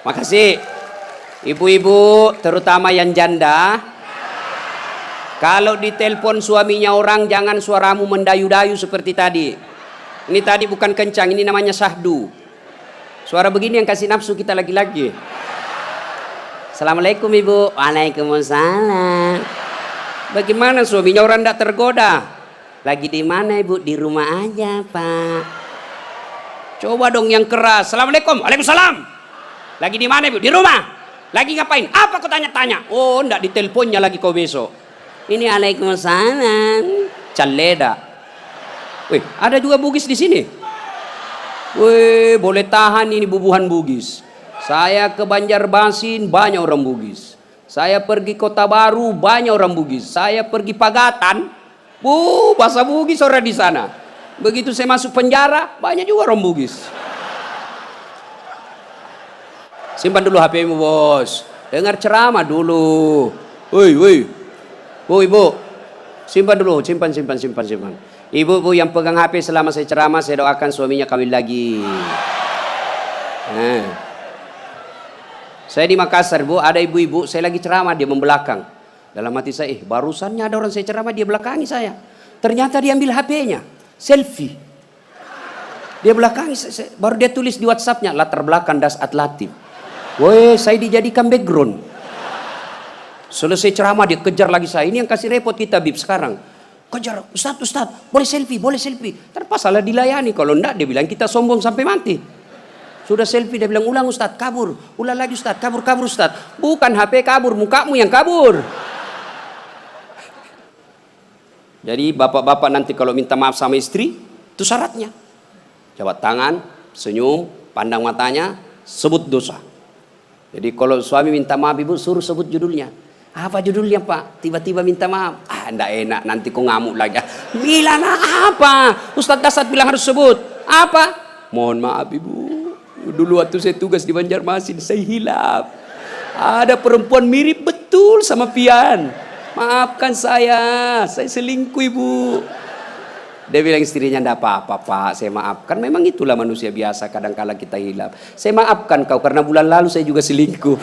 Makasih. Ibu-ibu, terutama yang janda, kalau ditelepon suaminya orang, jangan suaramu mendayu-dayu seperti tadi. Ini tadi bukan kencang, ini namanya syahdu. Suara begini yang kasih nafsu kita lagi-lagi. Assalamualaikum ibu. Waalaikumsalam. Bagaimana suaminya orang tidak tergoda? Lagi di mana ibu? Di rumah aja pak. Coba dong yang keras. Assalamualaikum. Waalaikumsalam. Lagi di mana ibu? Di rumah. Lagi ngapain? Apa kau tanya-tanya? Oh, enggak, diteleponnya lagi kau besok. Ini Waalaikumsalam. Caleda. Wih, ada juga Bugis di sini. Wih, boleh tahan ini bubuhan Bugis. Saya ke Banjarmasin banyak orang Bugis. Saya pergi Kota Baru banyak orang Bugis. Saya pergi Pagatan, bahasa Bugis orang di sana. Begitu saya masuk penjara banyak juga orang Bugis. Simpan dulu HP-mu bos. Dengar ceramah dulu. Woi, ibu, simpan dulu, simpan. Ibu yang pegang HP selama saya ceramah, saya doakan suaminya kawin lagi. Nah. Saya di Makassar bu, ada ibu-ibu, saya lagi ceramah, dia membelakang. Dalam hati saya, barusannya ada orang saya ceramah, dia belakangi saya. Ternyata dia ambil HP-nya, selfie. Dia belakangi, baru dia tulis di WhatsApp-nya, latar belakang das atlatif. Woi, saya dijadikan background. Selesai ceramah dia kejar lagi saya. Ini yang kasih repot kita Bib sekarang. Kejar, Ustaz, boleh selfie. Terpasalah dilayani. Kalau enggak dia bilang kita sombong sampai mati. Sudah selfie dia bilang ulang Ustaz, kabur. Ulang lagi Ustaz, kabur Ustaz. Bukan HP kabur, mukamu yang kabur. Jadi bapak-bapak nanti kalau minta maaf sama istri, itu syaratnya. Jabat tangan, senyum, pandang matanya, sebut dosa. Jadi kalau suami minta maaf ibu, suruh sebut judulnya. Apa judulnya pak? Tiba-tiba minta maaf. Enggak enak, nanti kau ngamuk lagi. Bilang apa? Ustadz Dasat bilang harus sebut. Apa? Mohon maaf ibu. Dulu waktu saya tugas di Banjarmasin, saya hilaf. Ada perempuan mirip betul sama Pian. Maafkan saya selingkuh ibu. Dia bilang istrinya, enggak apa-apa pak, saya maafkan. Memang itulah manusia biasa, kadang-kala kita hilaf. Saya maafkan kau karena bulan lalu saya juga selingkuh.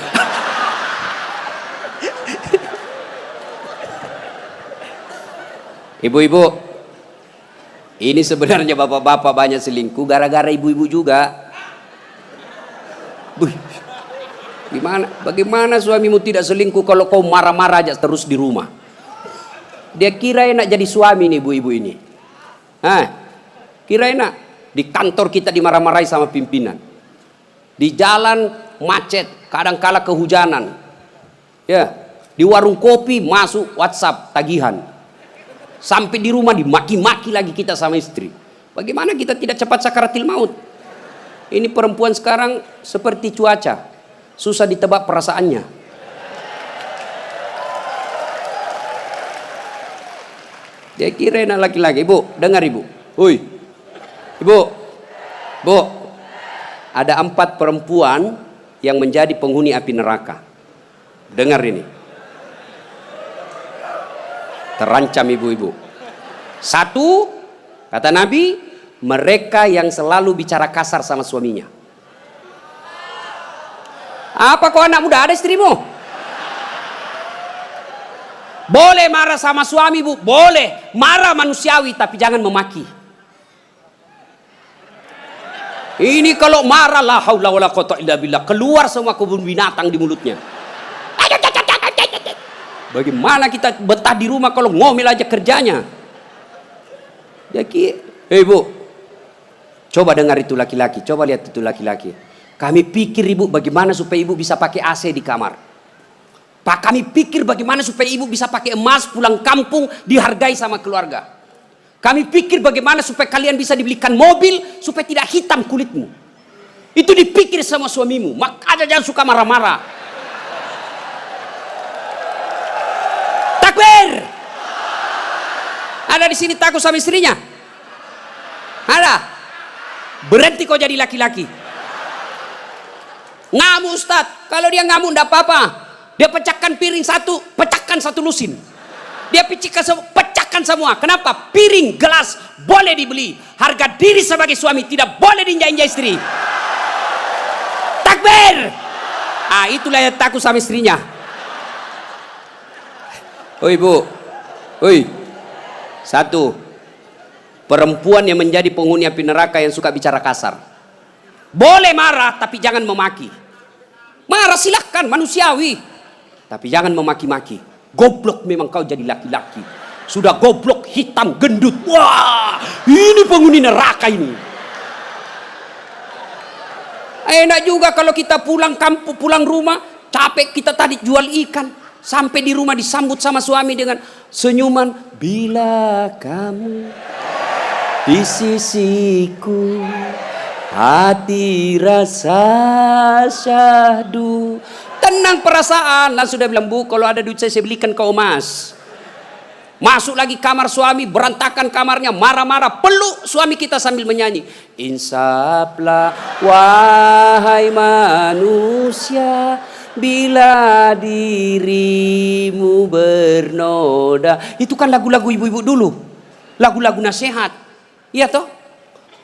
Ibu-ibu, ini sebenarnya bapak-bapak banyak selingkuh gara-gara ibu-ibu juga. Bagaimana suamimu tidak selingkuh kalau kau marah-marah aja terus di rumah? Dia kira enak jadi suami nih ibu-ibu ini. Kira enak. Di kantor kita dimarah-marahi sama pimpinan. Di jalan macet, kadang-kala kehujanan. Ya, di warung kopi masuk WhatsApp tagihan. Sampai di rumah dimaki-maki lagi kita sama istri. Bagaimana kita tidak cepat sakaratil maut? Ini perempuan sekarang seperti cuaca, susah ditebak perasaannya. Dia kira enak laki-laki. Ibu, dengar ibu. Hui, ibu, ada 4 perempuan yang menjadi penghuni api neraka. Dengar ini. Terancam ibu-ibu. 1, kata Nabi, mereka yang selalu bicara kasar sama suaminya. Apa kau anak muda ada istrimu? Boleh marah sama suami bu, boleh marah manusiawi, tapi jangan memaki. Ini kalau marah la haula wala quwata illa billah, keluar semua kebun binatang di mulutnya. Bagaimana kita betah di rumah kalau ngomel aja kerjanya? Jadi, bu, coba dengar itu laki-laki, coba lihat itu laki-laki. Kami pikir ibu bagaimana supaya ibu bisa pakai AC di kamar. Pak, kami pikir bagaimana supaya ibu bisa pakai emas pulang kampung dihargai sama keluarga. Kami pikir bagaimana supaya kalian bisa dibelikan mobil supaya tidak hitam kulitmu. Itu dipikir sama suamimu. Makanya jangan suka marah-marah. Takbir. Ada di sini takut sama istrinya? Ada? Berhenti kau jadi laki-laki. Ngamuk Ustaz. Kalau dia ngamuk enggak apa-apa. Dia pecahkan piring satu, pecahkan satu lusin. Dia pecahkan semua. Kenapa? Piring, gelas boleh dibeli. Harga diri sebagai suami tidak boleh diinjak-injak istri. Takbir. Ah, itulah yang takut sama istrinya. Oi bu, oi. Satu, perempuan yang menjadi penghuni api neraka yang suka bicara kasar. Boleh marah, tapi jangan memaki. Marah silahkan, manusiawi. Tapi jangan memaki-maki. Goblok memang kau jadi laki-laki. Sudah goblok, hitam, gendut. Wah, ini penghuni neraka ini. Enak juga kalau kita pulang kampung, pulang rumah, capek kita tadi jual ikan. Sampai di rumah disambut sama suami dengan senyuman. Bila kamu di sisiku, hati rasa syahdu. Tenang perasaan. Lah sudah bilang, bu kalau ada duit saya belikan kau emas. Masuk lagi kamar suami, berantakan kamarnya, marah-marah, peluk suami kita sambil menyanyi. Insaflah wahai manusia, bila dirimu bernoda. Itu kan lagu-lagu ibu-ibu dulu, lagu-lagu nasihat, iya toh?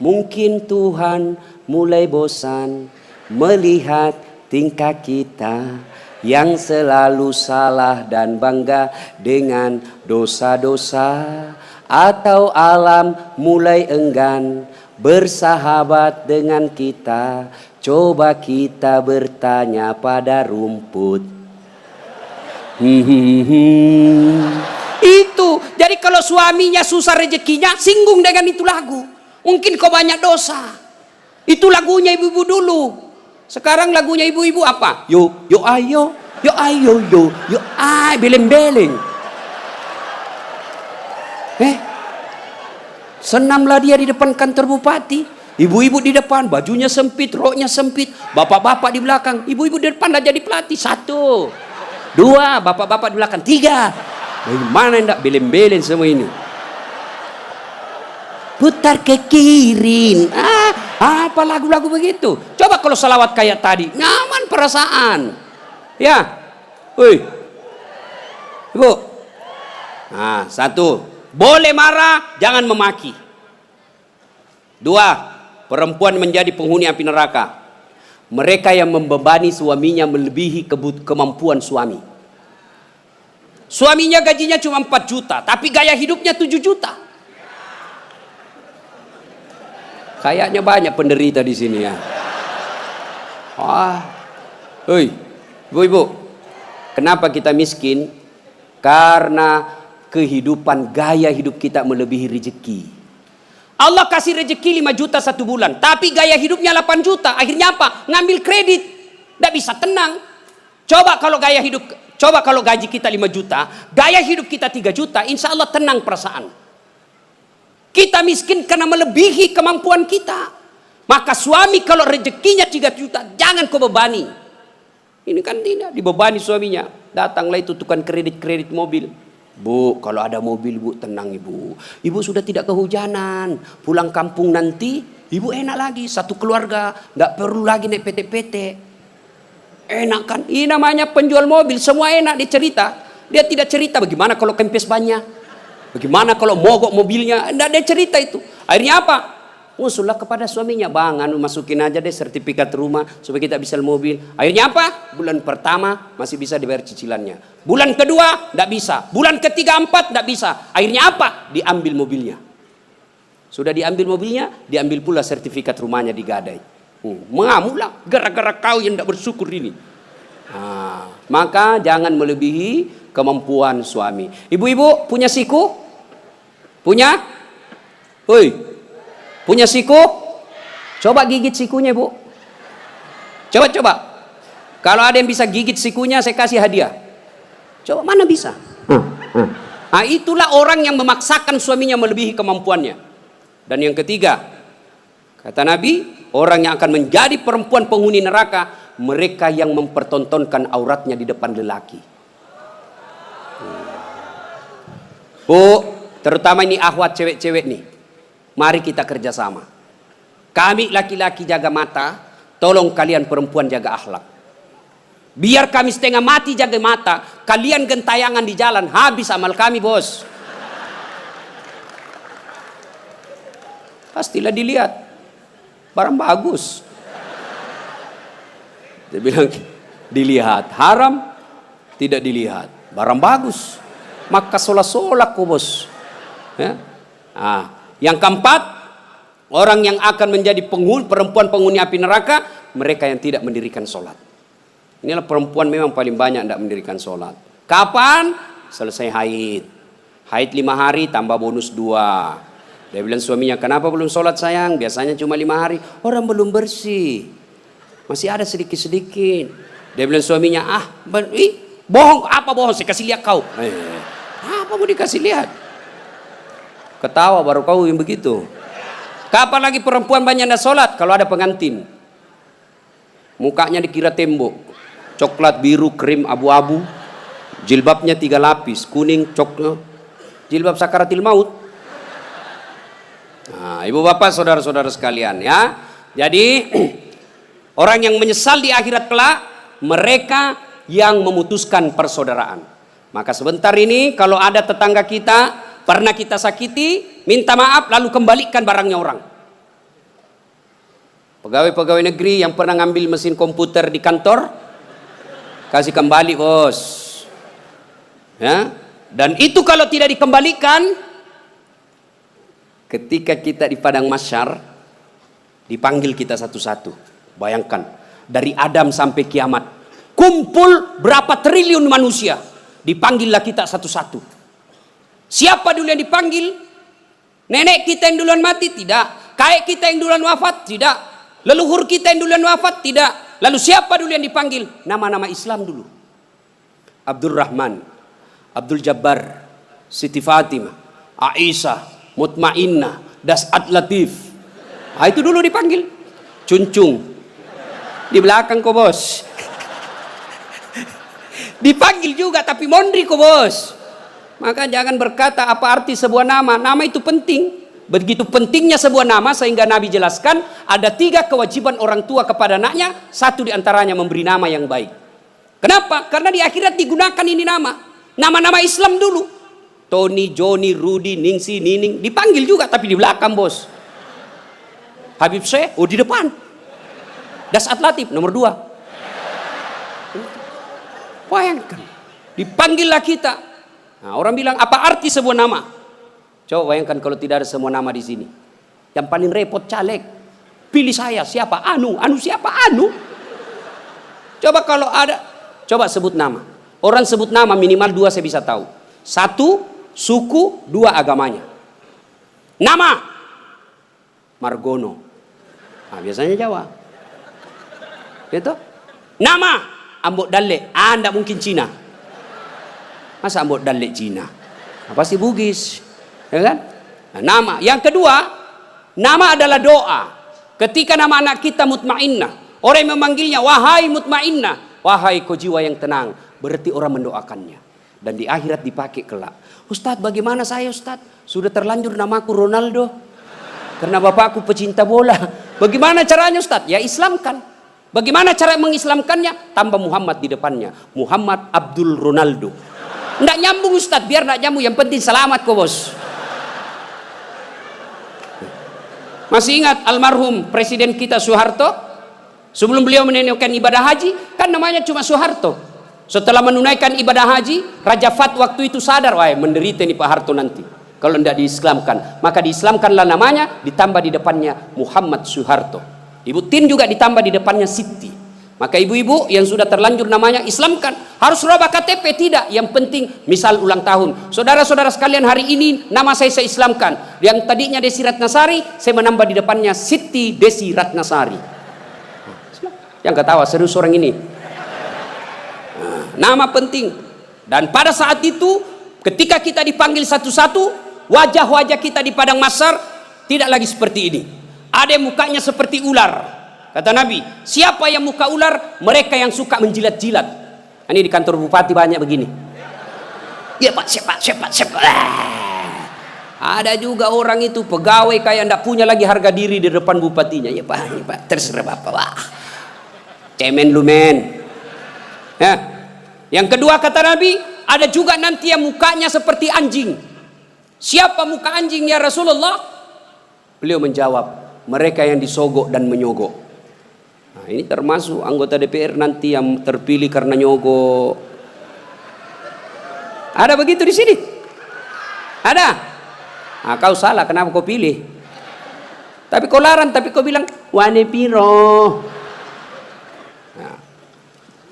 Mungkin Tuhan mulai bosan melihat tingkah kita yang selalu salah dan bangga dengan dosa-dosa, atau alam mulai enggan bersahabat dengan kita. Coba kita bertanya pada rumput. Itu. Jadi kalau suaminya susah rezekinya, singgung dengan itu lagu. Mungkin kau banyak dosa. Itu lagunya ibu-ibu dulu. Sekarang lagunya ibu-ibu apa? Yo, yo ayo, yo ayo, yo ay, beleng-beleng. Senamlah dia di depan kantor bupati. Ibu-ibu di depan, bajunya sempit, roknya sempit. Bapak-bapak di belakang. Ibu-ibu di depan lah jadi pelatih. 1, 2, bapak-bapak di belakang. 3. Bagaimana enggak beleng-beleng semua ini? Putar ke kiri. Apa lagu-lagu begitu? Coba kalau salawat kayak tadi, nyaman perasaan. Ya. Woi. Ibu. Nah, 1, boleh marah, jangan memaki. 2, perempuan menjadi penghuni api neraka. Mereka yang membebani suaminya melebihi kemampuan suami. Suaminya gajinya cuma 4 juta, tapi gaya hidupnya 7 juta. Kayaknya banyak penderita di sini ya. Hei, ibu-ibu, kenapa kita miskin? Karena kehidupan, gaya hidup kita melebihi rezeki. Allah kasih rezeki 5 juta 1 bulan, tapi gaya hidupnya 8 juta. Akhirnya apa? Ngambil kredit, tidak bisa tenang. Coba kalau gaji kita 5 juta, gaya hidup kita 3 juta, insya Allah tenang perasaan. Kita miskin karena melebihi kemampuan kita. Maka suami kalau rezekinya 3 juta, jangan kau bebani. Ini kan tidak dibebani suaminya. Datanglah itu tukang kredit mobil. Bu, kalau ada mobil bu, tenang ibu. Ibu sudah tidak kehujanan. Pulang kampung nanti, ibu enak lagi. Satu keluarga, nggak perlu lagi naik PT-PT. Enak kan? Ini namanya penjual mobil, semua enak dia cerita. Dia tidak cerita bagaimana kalau kempes banyak. Bagaimana kalau mogok mobilnya? Tidak ada cerita itu. Akhirnya apa? Usullah kepada suaminya, bang, masukin aja deh sertifikat rumah supaya kita bisa mobil. Akhirnya apa? Bulan pertama masih bisa dibayar cicilannya. Bulan kedua tidak bisa. Bulan ketiga, 4 tidak bisa. Akhirnya apa? Diambil mobilnya. Sudah diambil mobilnya, diambil pula sertifikat rumahnya digadai. Mengamuklah gara-gara kau yang tidak bersyukur ini. Maka jangan melebihi kemampuan suami. Ibu-ibu punya siku? Punya? Hoi, punya siku? Coba gigit sikunya bu. Coba. Kalau ada yang bisa gigit sikunya, saya kasih hadiah. Coba, mana bisa? Nah, itulah orang yang memaksakan suaminya melebihi kemampuannya. Dan yang ketiga, kata Nabi, orang yang akan menjadi perempuan penghuni neraka, mereka yang mempertontonkan auratnya di depan lelaki. Bu, terutama ini akhwat cewek-cewek nih, mari kita kerjasama. Kami laki-laki jaga mata, tolong kalian perempuan jaga akhlak. Biar kami setengah mati jaga mata, kalian gentayangan di jalan, habis amal kami bos. Pastilah dilihat, barang bagus. Dia bilang, dilihat. Haram tidak dilihat. Barang bagus, maka solak-solak kok bos. Ya? Yang keempat, orang yang akan menjadi perempuan penghuni api neraka, mereka yang tidak mendirikan sholat. Inilah perempuan memang paling banyak tidak mendirikan sholat. Kapan? Selesai haid. Haid 5 hari tambah bonus 2. Dia bilang suaminya, kenapa belum sholat sayang? Biasanya cuma 5 hari. Orang belum bersih, masih ada sedikit-sedikit. Dia bilang suaminya, bohong. Apa bohong? Saya kasih lihat kau. Apa mau dikasih lihat? Ketawa baru kau yang begitu. Kapan lagi perempuan banyak tidak sholat? Kalau ada pengantin, mukanya dikira tembok, coklat, biru, krim, abu-abu, jilbabnya 3 lapis, kuning, coklat, jilbab sakaratil maut. Ibu bapak saudara-saudara sekalian ya. Jadi orang yang menyesal di akhirat kelak, mereka yang memutuskan persaudaraan. Maka sebentar ini kalau ada tetangga kita pernah kita sakiti, minta maaf lalu kembalikan barangnya orang. Pegawai-pegawai negeri yang pernah ngambil mesin komputer di kantor, kasih kembali bos. Ya. Dan itu kalau tidak dikembalikan, ketika kita di padang mahsyar, dipanggil kita satu-satu. Bayangkan, dari Adam sampai kiamat, kumpul berapa triliun manusia, dipanggillah kita satu-satu. Siapa dulu yang dipanggil? Nenek kita yang duluan mati? Tidak. Kakek kita yang duluan wafat? Tidak. Leluhur kita yang duluan wafat? Tidak. Lalu siapa dulu yang dipanggil? Nama-nama Islam dulu. Abdul Rahman, Abdul Jabbar, Siti Fatimah, Aisyah, Mutmainnah, Das'at Latif. Itu dulu dipanggil. Cuncung. Di belakang kok bos. Dipanggil juga tapi mondri kok bos. Maka jangan berkata apa arti sebuah nama. Nama itu penting. Begitu pentingnya sebuah nama sehingga Nabi jelaskan ada 3 kewajiban orang tua kepada anaknya. 1 diantaranya memberi nama yang baik. Kenapa? Karena di akhirat digunakan ini nama. Nama-nama Islam dulu. Tony, Joni, Rudy, Ningsi, Nining. Dipanggil juga tapi di belakang bos. Habib Syekh, di depan. Das'at Latif nomor 2. Bayangkan. Dipanggillah kita. Nah, orang bilang apa arti sebuah nama? Coba bayangkan kalau tidak ada semua nama di sini. Yang paling repot caleg. Pilih saya siapa? Anu siapa? Anu. Coba kalau ada, coba sebut nama. Orang sebut nama minimal 2 saya bisa tahu. 1 suku, 2 agamanya. Nama Margono. Biasanya Jawa. Gitu? Nama Ambok Dalle. Enggak mungkin Cina. Masa Ambok Dalle Cina? Pasti Bugis. Ya kan? Nah, nama. Yang kedua, nama adalah doa. Ketika nama anak kita Mutmainnah, orang yang memanggilnya, wahai Mutmainnah, wahai kau jiwa yang tenang, berarti orang mendoakannya. Dan di akhirat dipakai kelak. Ustadz, bagaimana saya Ustadz? Sudah terlanjur namaku Ronaldo. Karena bapakku pecinta bola. Bagaimana caranya Ustadz? Ya Islamkan. Bagaimana cara mengislamkannya? Tambah Muhammad di depannya. Muhammad Abdul Ronaldo. Nggak nyambung Ustadz, biar nggak nyambung. Yang penting selamat kok bos. Masih ingat almarhum Presiden kita Soeharto? Sebelum beliau menunaikan ibadah haji, kan namanya cuma Soeharto. Setelah menunaikan ibadah haji, Raja Fat waktu itu sadar, wah menderita nih Pak Harto nanti. Kalau tidak diislamkan, maka diislamkanlah namanya, ditambah di depannya Muhammad Soeharto. Ibu Tin juga ditambah di depannya Siti. Maka ibu-ibu yang sudah terlanjur namanya islamkan. Harus rubah KTP? Tidak. Yang penting misal ulang tahun. Saudara-saudara sekalian, hari ini nama saya islamkan. Yang tadinya Desi Ratnasari, saya menambah di depannya Siti Desi Ratnasari. Yang ketawa serius orang ini. Nama penting. Dan pada saat itu ketika kita dipanggil satu-satu, wajah-wajah kita di padang mahsyar tidak lagi seperti ini. Ada yang mukanya seperti ular. Kata Nabi, siapa yang muka ular? Mereka yang suka menjilat-jilat. Ini di kantor bupati banyak begini. Ya Pak, siapa. Ada juga orang itu pegawai kayak ndak punya lagi harga diri di depan bupatinya. Ya Pak, terserah Bapak. Wah. Cemen lu men. Ya. Yang kedua kata Nabi, ada juga nanti yang mukanya seperti anjing. Siapa muka anjing ya Rasulullah? Beliau menjawab, mereka yang disogok dan menyogok. Nah, ini termasuk anggota DPR nanti yang terpilih karena nyogok. Ada begitu di sini? Ada? Nah, kau salah, kenapa kau pilih? Tapi kau larang, tapi kau bilang wane piro. Nah.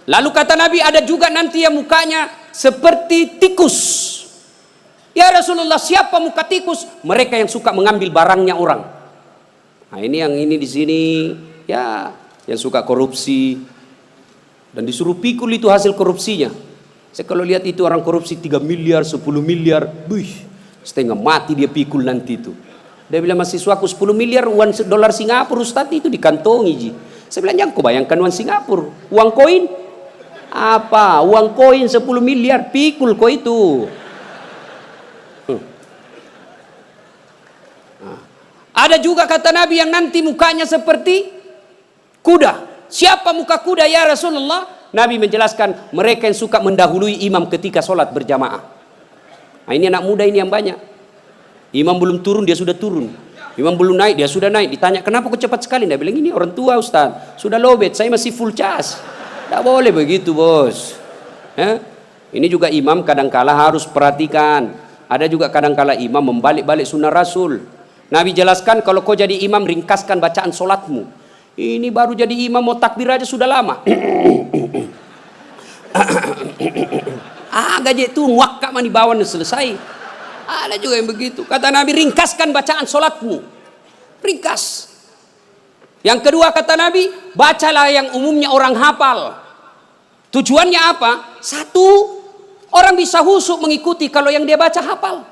Lalu kata Nabi, ada juga nanti yang mukanya seperti tikus. Ya Rasulullah, siapa muka tikus? Mereka yang suka mengambil barangnya orang. Nah, ini yang ini di sini ya, yang suka korupsi dan disuruh pikul itu hasil korupsinya. Saya kalau lihat itu orang korupsi 3 miliar, 10 miliar, setengah mati dia pikul nanti itu. Dia bilang mahasiswaku 10 miliar uang dolar Singapura Ustaz itu dikantongi ji. Saya bilang jangan kau bayangkan uang Singapura, uang koin apa? Uang koin 10 miliar pikul kau itu. Ada juga kata Nabi yang nanti mukanya seperti kuda. Siapa muka kuda ya Rasulullah? Nabi menjelaskan mereka yang suka mendahului imam ketika sholat berjamaah. Nah, ini anak muda ini yang banyak. Imam belum turun dia sudah turun. Imam belum naik dia sudah naik. Ditanya kenapa kok cepat sekali? Dia bilang ini orang tua Ustaz. Sudah lowbat, saya masih full charge. Tidak boleh begitu bos. Ini juga imam kadangkala harus perhatikan. Ada juga kadangkala imam membalik-balik sunnah Rasul. Nabi jelaskan kalau kau jadi imam ringkaskan bacaan solatmu. Ini baru jadi imam mau takbir aja sudah lama. Gaji itu muakkak mani bawan selesai. Ada juga yang begitu. Kata Nabi ringkaskan bacaan solatmu. Ringkas. Yang kedua kata Nabi, bacalah yang umumnya orang hafal. Tujuannya apa? Satu, orang bisa husuk mengikuti kalau yang dia baca hafal.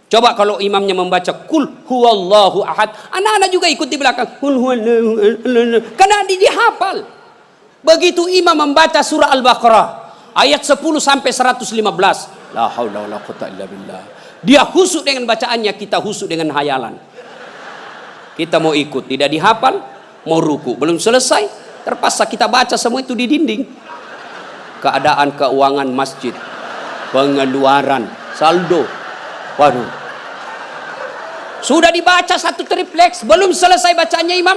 Coba kalau imamnya membaca kul huwallahu ahad, anak-anak juga ikut di belakang kul huwallahu ahad, karena dia hafal. Begitu imam membaca surah Al-Baqarah ayat 10 sampai 115, la haula wala quwwata illa billah. Dia husuk dengan bacaannya, kita husuk dengan hayalan. Kita mau ikut, tidak dihafal, mau ruku, belum selesai, terpaksa kita baca semua itu di dinding. Keadaan keuangan masjid, pengeluaran, saldo, waduh. Sudah dibaca satu tripleks, belum selesai bacanya imam,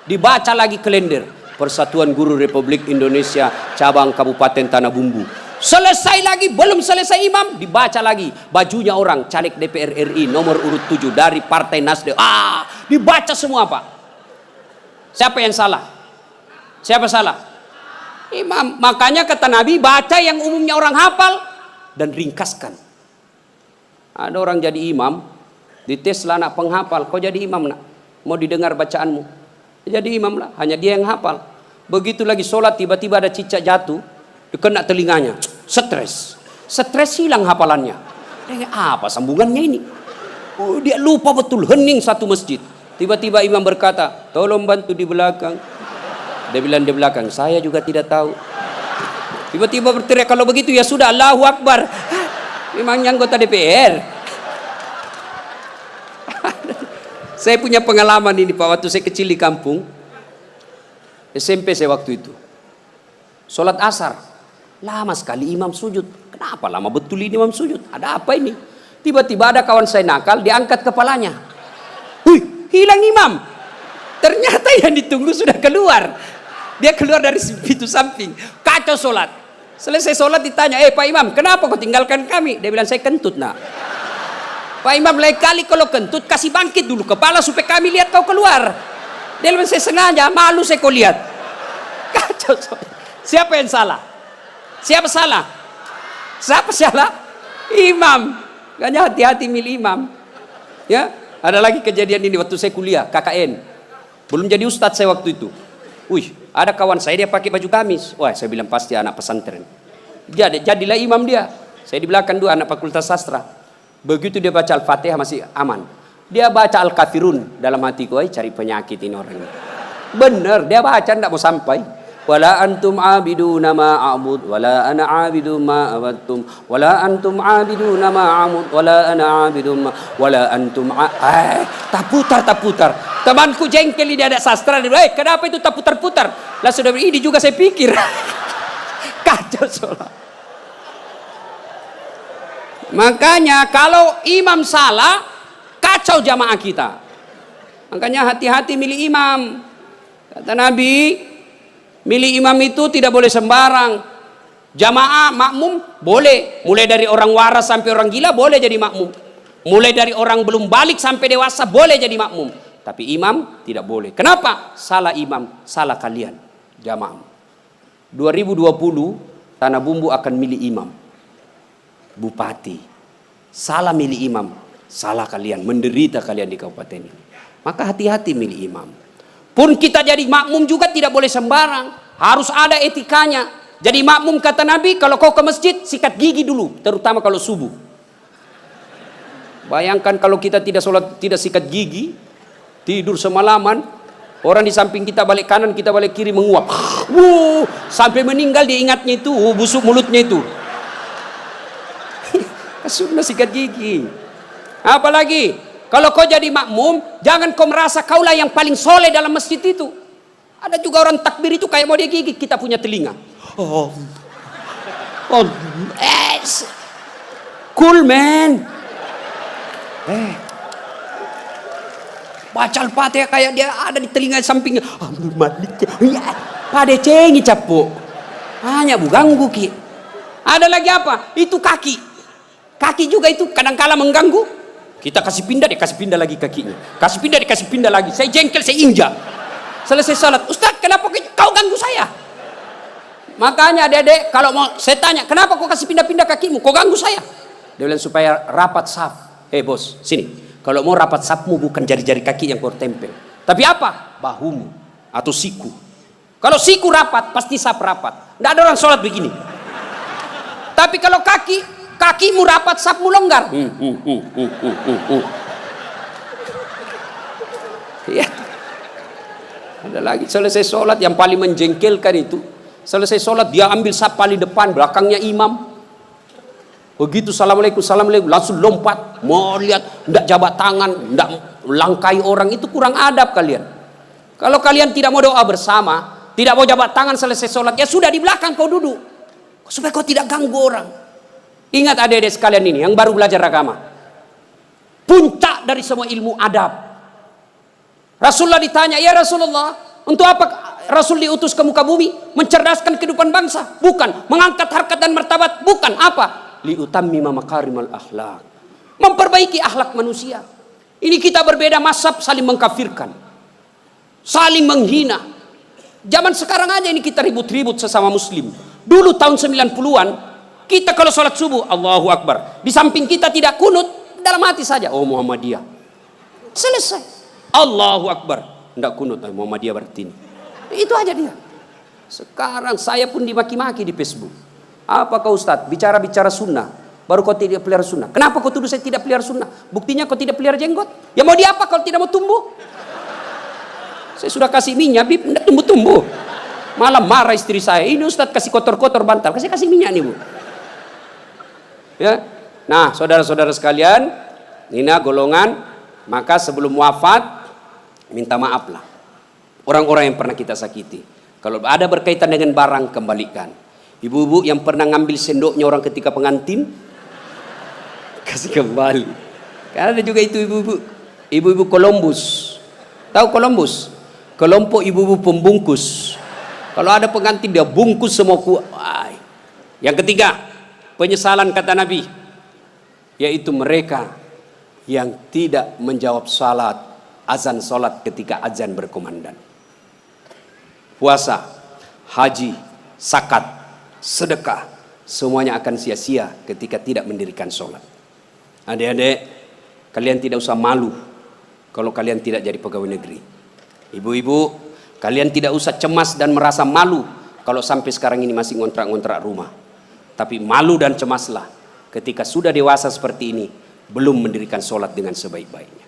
dibaca lagi kalender. Persatuan Guru Republik Indonesia cabang Kabupaten Tanah Bumbu. Selesai lagi, belum selesai imam, dibaca lagi bajunya orang caleg DPR RI nomor urut 7 dari Partai Nasdem. Dibaca semua Pak. Siapa yang salah? Siapa salah? Imam. Makanya kata Nabi, baca yang umumnya orang hafal dan ringkaskan. Ada orang jadi imam, dites lah anak penghafal, kau jadi imam nak, mau didengar bacaanmu, jadi imam lah, hanya dia yang hafal. Begitu lagi sholat tiba-tiba ada cicak jatuh, kena telinganya, stres hilang hafalannya. Apa sambungannya ini? Dia lupa betul, hening satu masjid. Tiba-tiba imam berkata, tolong bantu di belakang. Dia bilang di belakang, saya juga tidak tahu. Tiba-tiba berteriak, kalau begitu ya sudah, Allahu Akbar. Memangnya anggota DPR. Saya punya pengalaman ini Pak, waktu saya kecil di kampung SMP saya waktu itu. Sholat asar, lama sekali imam sujud. Kenapa lama betul ini imam sujud? Ada apa ini? Tiba-tiba ada kawan saya nakal, diangkat kepalanya. Hilang imam. Ternyata yang ditunggu sudah keluar. Dia keluar dari pintu samping. Kacau sholat. Selesai sholat ditanya, Pak Imam, kenapa kau tinggalkan kami? Dia bilang, saya kentut nak. Pak Imam, lain kali kalau kentut kasih bangkit dulu kepala supaya kami lihat kau keluar. Dia bilang, saya sengaja, malu saya kau lihat. Kacau sholat. Siapa yang salah? Siapa salah? Siapa salah? Imam. Makanya hati-hati milih imam. Ya, ada lagi kejadian ini waktu saya kuliah KKN. Belum jadi ustadz saya waktu itu. Ada kawan saya dia pakai baju gamis. Wah, saya bilang pasti anak pesantren. Jadilah imam dia. Saya di belakang dua anak fakultas sastra. Begitu dia baca Al-Fatihah masih aman. Dia baca Al-Kafirun dalam hatiku, cari penyakit ini orang ini. Benar, dia baca enggak mau sampai. Wala antum abiduna ma a'bud wala ana abidu ma abattum wala antum abiduna ma a'bud wala ana abidu ma wala antum tak putar. Temanku jengkel ini ada sastra, dia bilang, kenapa itu tak putar-putar? Lah sudah ini juga saya pikir. Kacau sholat. Makanya kalau imam salah, kacau jamaah kita. Makanya hati-hati milih imam. Kata Nabi, Milih imam itu tidak boleh sembarang. Jamaah makmum boleh, mulai dari orang waras sampai orang gila boleh jadi makmum. Mulai dari orang belum balik sampai dewasa boleh jadi makmum. Tapi imam tidak boleh. Kenapa? Salah imam, salah kalian jamaah. 2020 Tanah Bumbu akan milih imam, bupati. Salah milih imam, salah kalian, menderita kalian di kabupaten ini. Maka hati-hati milih imam. Pun kita jadi makmum juga tidak boleh sembarang, harus ada etikanya. Jadi makmum kata Nabi, kalau kau ke masjid sikat gigi dulu, terutama kalau subuh. Bayangkan kalau kita tidak sholat, tidak sikat gigi, tidur semalaman, orang di samping kita balik kanan, kita balik kiri menguap. Sampai meninggal dia ingatnya itu, busuk mulutnya itu. Sudah sikat gigi. Apalagi kalau kau jadi makmum, jangan kau merasa kaulah yang paling soleh dalam masjid itu. Ada juga orang takbir itu kayak mau dia gigit, kita punya telinga. Cool man. Baca Al-Fatihah kayak dia ada di telinga sampingnya. Pada cengi capuk. Hanya ganggu ki. Ada lagi apa? Itu kaki. Kaki juga itu kadang-kala mengganggu. Kita kasih pindah, dia kasih pindah lagi kakinya. Kasih pindah, dia kasih pindah lagi. Saya jengkel, saya injak. Selesai salat. Ustaz, kenapa kau ganggu saya? Makanya adik-adik, kalau mau saya tanya, kenapa kau kasih pindah-pindah kakimu? Kau ganggu saya? Dia bilang supaya rapat saf. Bos, sini. Kalau mau rapat safmu bukan jari-jari kaki yang kau tempel. Tapi apa? Bahumu atau siku. Kalau siku rapat, pasti saf rapat. Tidak ada orang sholat begini. Tapi kalau kakimu rapat, safmu longgar. Ya. Ada lagi selesai sholat yang paling menjengkelkan itu. Selesai sholat dia ambil saf paling depan, belakangnya imam. Begitu assalamualaikum, assalamualaikum, langsung lompat, mau lihat, tidak jabat tangan, tidak langkai orang, itu kurang adab kalian. Kalau kalian tidak mau doa bersama, tidak mau jabat tangan selesai sholat, ya sudah di belakang kau duduk, supaya kau tidak ganggu orang. Ingat adik-adik sekalian ini, yang baru belajar agama, puncak dari semua ilmu adab. Rasulullah ditanya, ya Rasulullah, untuk apa Rasul diutus ke muka bumi? Mencerdaskan kehidupan bangsa? Bukan. Mengangkat harkat dan martabat? Bukan. Apa? Liutammima makarimal akhlak, memperbaiki akhlak manusia. Ini kita berbeda mazhab, saling mengkafirkan, saling menghina. Zaman sekarang aja ini kita ribut-ribut sesama muslim. Dulu tahun 90-an kita kalau sholat subuh Allahu Akbar, di samping kita tidak kunut, dalam hati saja oh Muhammadiyah, selesai. Allahu Akbar, tidak kunut, Muhammadiyah berarti ini. Itu aja dia. Sekarang saya pun dimaki-maki di Facebook. Apa kau Ustaz? Bicara-bicara sunnah, baru kau tidak pelihara sunnah. Kenapa kau tuduh saya tidak pelihara sunnah? Buktinya kau tidak pelihara jenggot. Ya mau diapa kalau tidak mau tumbuh? Saya sudah kasih minyak, Bib, tidak tumbuh-tumbuh. Malah marah istri saya. Ini Ustaz kasih kotor-kotor bantal. Kasih minyak nih Bu. Ya. Nah saudara-saudara sekalian, ini golongan. Maka sebelum wafat, minta maaflah orang-orang yang pernah kita sakiti. Kalau ada berkaitan dengan barang, kembalikan. Ibu-ibu yang pernah ngambil sendoknya orang ketika pengantin, kasih kembali. Karena ada juga itu ibu-ibu Columbus. Tahu Columbus? Kelompok ibu-ibu pembungkus. Kalau ada pengantin dia bungkus semua kuai. Yang ketiga, penyesalan kata Nabi, yaitu mereka yang tidak menjawab azan salat ketika azan berkumandang. Puasa, haji, zakat, sedekah, semuanya akan sia-sia ketika tidak mendirikan sholat. Adik-adik, kalian tidak usah malu kalau kalian tidak jadi pegawai negeri. Ibu-ibu, kalian tidak usah cemas dan merasa malu kalau sampai sekarang ini masih ngontrak-ngontrak rumah. Tapi malu dan cemaslah ketika sudah dewasa seperti ini, belum mendirikan sholat dengan sebaik-baiknya.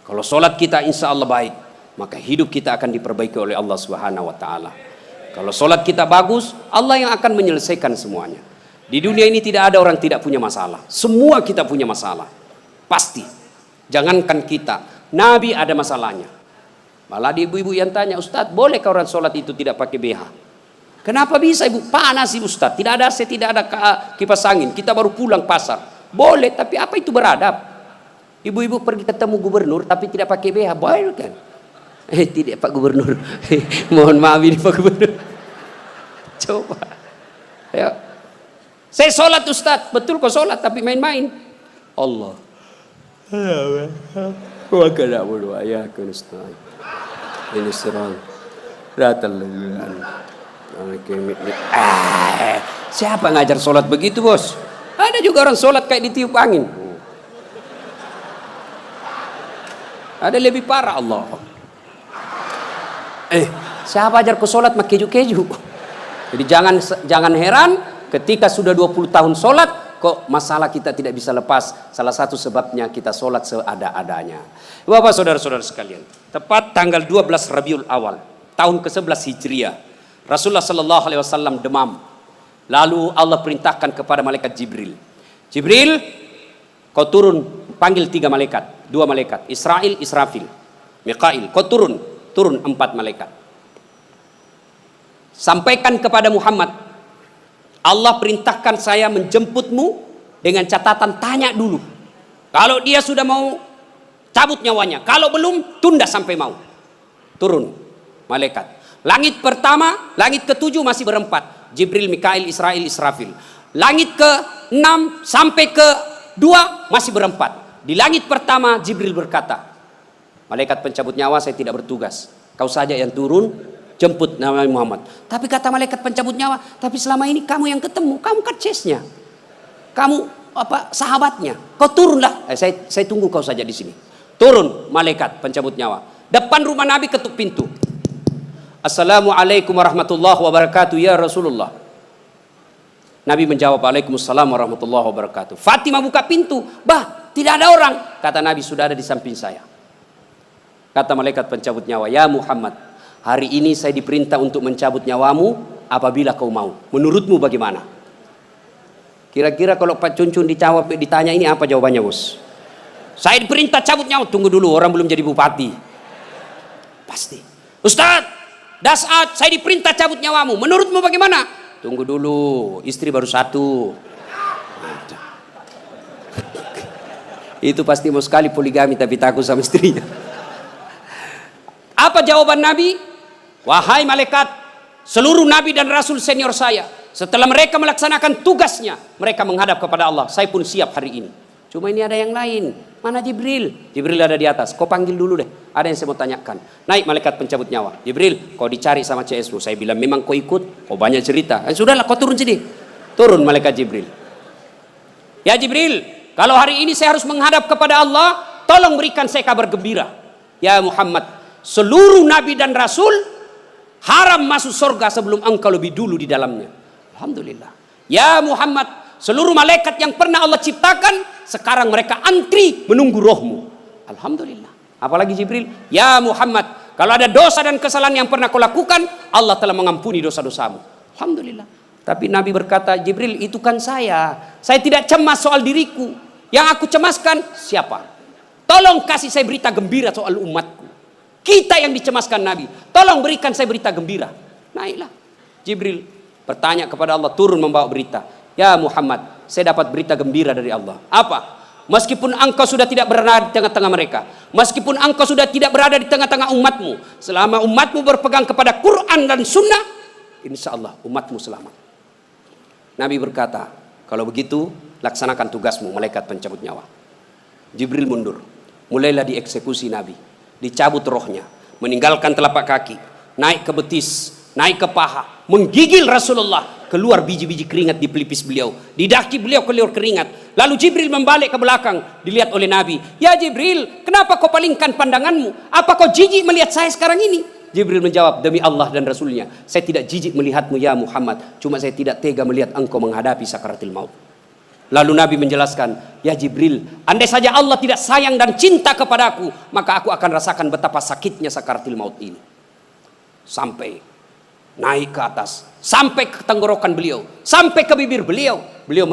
Kalau sholat kita insya Allah baik, maka hidup kita akan diperbaiki oleh Allah Subhanahu wa Ta'ala. Kalau sholat kita bagus, Allah yang akan menyelesaikan semuanya. Di dunia ini tidak ada orang tidak punya masalah. Semua kita punya masalah. Pasti. Jangankan kita, Nabi ada masalahnya. Malah di ibu-ibu yang tanya, Ustaz, bolehkah orang sholat itu tidak pakai BH? Kenapa bisa ibu? Panas sih Ustaz. Tidak ada AC, tidak ada kipas angin. Kita baru pulang pasar. Boleh, tapi apa itu beradab? Ibu-ibu pergi ketemu gubernur tapi tidak pakai BH. Boleh kan? Tidak Pak Gubernur. Mohon maaf ini Pak Gubernur. Coba. Ya. Saya sholat Ustaz, betul kok sholat tapi main-main. Allah. Wa kana wa ya kunastai. Ini serang. Ratal. Siapa ngajar sholat begitu, Bos? Ada juga orang sholat kayak ditiup angin. Ada lebih parah Allah. Siapa ajar ke sholat mak keju-keju? Jadi jangan heran ketika sudah 20 tahun sholat kok masalah kita tidak bisa lepas. Salah satu sebabnya kita sholat seada-adanya. Bapak saudara-saudara sekalian, tepat tanggal 12 Rabiul Awal tahun ke-11 Hijriah, Rasulullah sallallahu alaihi wasallam demam. Lalu Allah perintahkan kepada malaikat Jibril. Jibril, kau turun panggil 3 malaikat, 2 malaikat, Israil, Israfil, Mikail. Kau turun 4 malaikat. Sampaikan kepada Muhammad, Allah perintahkan saya menjemputmu dengan catatan tanya dulu. Kalau dia sudah mau cabut nyawanya, kalau belum tunda sampai mau. Turun malaikat. Langit pertama, langit ke-7 masih berempat. Jibril, Mikail, Israil, Israfil. Langit ke-6 sampai ke-2 masih berempat. Di langit pertama Jibril berkata, malaikat pencabut nyawa saya tidak bertugas. Kau saja yang turun jemput Nabi Muhammad. Tapi kata malaikat pencabut nyawa, tapi selama ini kamu yang ketemu, kamu kan chase-nya. Kamu sahabatnya. Kau turunlah. Saya tunggu kau saja di sini. Turun malaikat pencabut nyawa. Depan rumah Nabi ketuk pintu. Assalamualaikum warahmatullahi wabarakatuh ya Rasulullah. Nabi menjawab, Waalaikumsalam warahmatullahi wabarakatuh. Fatimah buka pintu. Bah, tidak ada orang. Kata Nabi, sudah ada di samping saya. Kata malaikat pencabut nyawa, ya Muhammad, hari ini saya diperintah untuk mencabut nyawamu apabila kau mau. Menurutmu bagaimana? Kira-kira kalau Pak Cuncun ditanya ini apa jawabannya, Bos? Saya diperintah cabut nyawa. Tunggu dulu, orang belum jadi bupati. Pasti. Ustaz, Dasat, saya diperintah cabut nyawamu. Menurutmu bagaimana? Tunggu dulu, istri baru 1. Itu pasti mau sekali poligami tapi takut sama istrinya. Apa jawaban Nabi? Wahai malaikat, seluruh nabi dan rasul senior saya, setelah mereka melaksanakan tugasnya, mereka menghadap kepada Allah. Saya pun siap hari ini. Cuma ini ada yang lain. Mana Jibril? Jibril ada di atas. Kau panggil dulu deh. Ada yang saya mau tanyakan. Naik malaikat pencabut nyawa. Jibril, kau dicari sama CSU. Saya bilang memang kau ikut. Kau banyak cerita. Sudahlah, kau turun sini. Turun malaikat Jibril. Ya Jibril, kalau hari ini saya harus menghadap kepada Allah, tolong berikan saya kabar gembira. Ya Muhammad, seluruh nabi dan rasul haram masuk surga sebelum engkau lebih dulu di dalamnya. Alhamdulillah. Ya Muhammad, seluruh malaikat yang pernah Allah ciptakan sekarang mereka antri menunggu rohmu. Alhamdulillah. Apalagi Jibril, ya Muhammad, kalau ada dosa dan kesalahan yang pernah kau lakukan, Allah telah mengampuni dosa-dosamu. Alhamdulillah. Tapi Nabi berkata, Jibril, itu kan saya tidak cemas soal diriku. Yang aku cemaskan siapa? Tolong kasih saya berita gembira soal umatku. Kita yang dicemaskan Nabi. Tolong berikan saya berita gembira. Naiklah Jibril bertanya kepada Allah, turun membawa berita. Ya Muhammad, saya dapat berita gembira dari Allah. Apa? Meskipun engkau sudah tidak berada di tengah-tengah mereka, meskipun engkau sudah tidak berada di tengah-tengah umatmu, selama umatmu berpegang kepada Quran dan Sunnah, insya Allah umatmu selamat. Nabi berkata, kalau begitu laksanakan tugasmu malaikat pencabut nyawa. Jibril mundur. Mulailah dieksekusi Nabi. Dicabut rohnya, meninggalkan telapak kaki, naik ke betis, naik ke paha, menggigil Rasulullah. Keluar biji-biji keringat di pelipis beliau, di daki beliau keluar keringat. Lalu Jibril membalik ke belakang, dilihat oleh Nabi. Ya Jibril, kenapa kau palingkan pandanganmu? Apa kau jijik melihat saya sekarang ini? Jibril menjawab, demi Allah dan Rasulnya, saya tidak jijik melihatmu ya Muhammad, cuma saya tidak tega melihat engkau menghadapi sakaratul maut. Lalu Nabi menjelaskan, ya Jibril, andai saja Allah tidak sayang dan cinta kepadaku, maka aku akan rasakan betapa sakitnya sakaratul maut ini. Sampai naik ke atas, sampai ke tenggorokan beliau, sampai ke bibir beliau. Beliau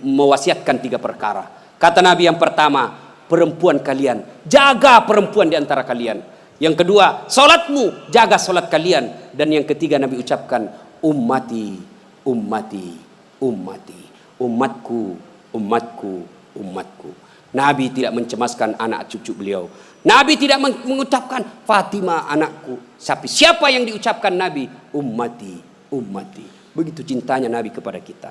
mewasiatkan 3 perkara. Kata Nabi, yang pertama, perempuan kalian, jaga perempuan di antara kalian. Yang kedua, salatmu, jaga salat kalian. Dan yang ketiga Nabi ucapkan, ummati, ummati, ummati, umatku, umatku, umatku. Nabi tidak mencemaskan anak cucu beliau. Nabi tidak mengucapkan Fatimah anakku. Tapi siapa yang diucapkan Nabi? Ummati, ummati. Begitu cintanya Nabi kepada kita.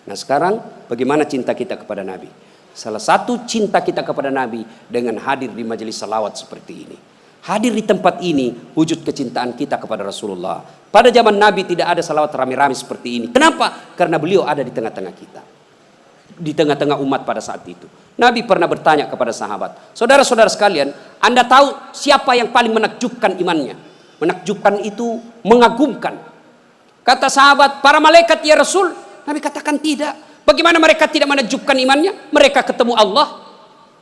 Nah sekarang bagaimana cinta kita kepada Nabi? Salah satu cinta kita kepada Nabi dengan hadir di majelis salawat seperti ini. Hadir di tempat ini wujud kecintaan kita kepada Rasulullah. Pada zaman Nabi tidak ada salawat rame-rame seperti ini. Kenapa? Karena beliau ada di tengah-tengah kita. Di tengah-tengah umat pada saat itu. Nabi pernah bertanya kepada sahabat, saudara-saudara sekalian, Anda tahu siapa yang paling menakjubkan imannya? Menakjubkan itu mengagumkan. Kata sahabat, para malaikat ya Rasul. Nabi katakan tidak. Bagaimana mereka tidak menakjubkan imannya? Mereka ketemu Allah.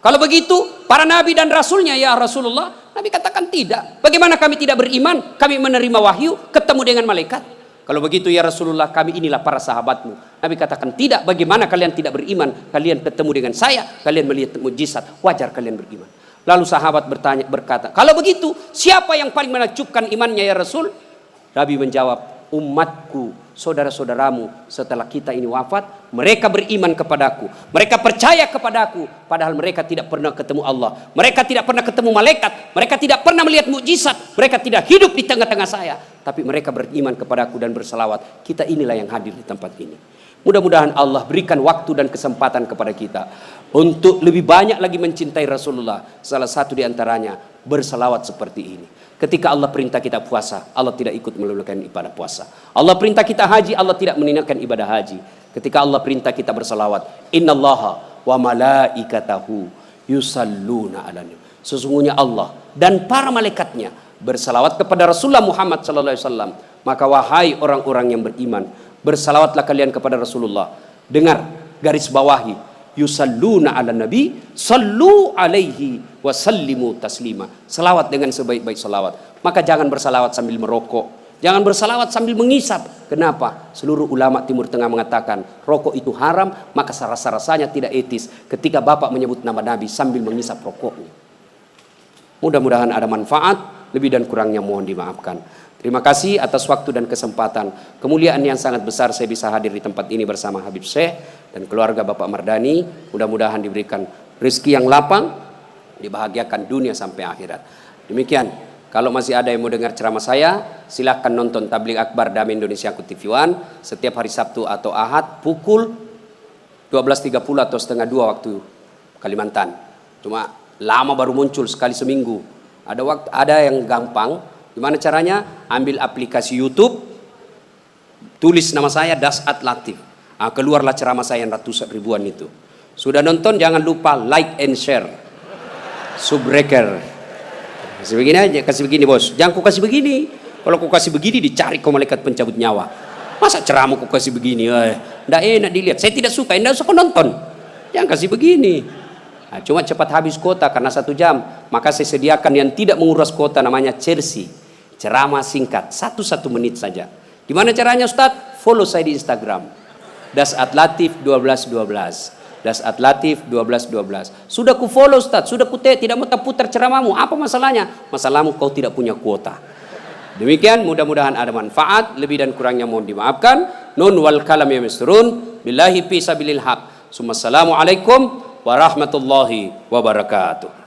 Kalau begitu, para nabi dan rasulnya ya Rasulullah. Nabi katakan tidak. Bagaimana kami tidak beriman? Kami menerima wahyu, ketemu dengan malaikat. Kalau begitu ya Rasulullah, kami inilah para sahabatmu. Nabi katakan tidak. Bagaimana kalian tidak beriman? Kalian ketemu dengan saya, kalian melihat mukjizat, wajar kalian beriman. Lalu sahabat berkata, kalau begitu siapa yang paling menakjubkan imannya ya Rasul? Nabi menjawab, umatku, saudara-saudaramu setelah kita ini wafat, mereka beriman kepadaku, mereka percaya kepadaku, padahal mereka tidak pernah ketemu Allah, mereka tidak pernah ketemu malaikat, mereka tidak pernah melihat mukjizat, mereka tidak hidup di tengah-tengah saya, tapi mereka beriman kepadaku dan berselawat. Kita inilah yang hadir di tempat ini. Mudah-mudahan Allah berikan waktu dan kesempatan kepada kita untuk lebih banyak lagi mencintai Rasulullah. Salah satu di antaranya berselawat seperti ini. Ketika Allah perintah kita puasa, Allah tidak ikut menunaikan ibadah puasa. Allah perintah kita haji, Allah tidak menunaikan ibadah haji. Ketika Allah perintah kita bersalawat, innallaha wa malaikatahu yusalluna 'alan nabi. Sesungguhnya Allah dan para malaikatnya bersalawat kepada Rasulullah Muhammad sallallahu alaihi wasallam. Maka wahai orang-orang yang beriman, bersalawatlah kalian kepada Rasulullah. Dengar, garis bawahi, yusalluna 'alan nabi, sallu alaihi wa sallimu taslima. Salawat dengan sebaik-baik salawat. Maka jangan bersalawat sambil merokok, jangan bersalawat sambil mengisap. Kenapa? Seluruh ulama Timur Tengah mengatakan rokok itu haram, maka rasa-rasanya tidak etis ketika Bapak menyebut nama Nabi sambil mengisap rokoknya. Mudah-mudahan ada manfaat, lebih dan kurangnya mohon dimaafkan. Terima kasih atas waktu dan kesempatan. Kemuliaan yang sangat besar saya bisa hadir di tempat ini bersama Habib Syekh dan keluarga Bapak Mardani. Mudah-mudahan diberikan rezeki yang lapang, dibahagiakan dunia sampai akhirat. Demikian, kalau masih ada yang mau dengar ceramah saya, silahkan nonton Tabligh Akbar Damai Indonesia TV One setiap hari Sabtu atau Ahad pukul 12.30 atau setengah 2 waktu Kalimantan. Cuma lama baru muncul sekali seminggu. Ada yang gampang. Gimana caranya? Ambil aplikasi YouTube, tulis nama saya Dasat Latif. Keluarlah ceramah saya yang ratusan ribuan itu. Sudah nonton jangan lupa like and share. Subbreaker. Kasih begini aja, kasih begini bos. Jangan kau kasih begini. Kalau kau kasih begini dicari kau malaikat pencabut nyawa. Masa ceramah kau kasih begini? Nggak enak dilihat. Saya tidak suka. Nggak usah kau nonton. Jangan kasih begini. Nah, cuma cepat habis kuota karena 1 jam. Maka saya sediakan yang tidak menguras kuota namanya Chelsea. Ceramah singkat 1 menit saja. Gimana caranya Ustadz? Follow saya di Instagram. Dasat Latif 1212. Dasat Latif 1212. Sudah ku follow Ustaz, sudah ku tidak mau putar ceramahmu. Apa masalahnya? Masalahmu kau tidak punya kuota. Demikian, mudah-mudahan ada manfaat, lebih dan kurangnya mohon dimaafkan. Nun wal kalam ya misrun, billahi fi sabilil haq. Assalamualaikum warahmatullahi wabarakatuh.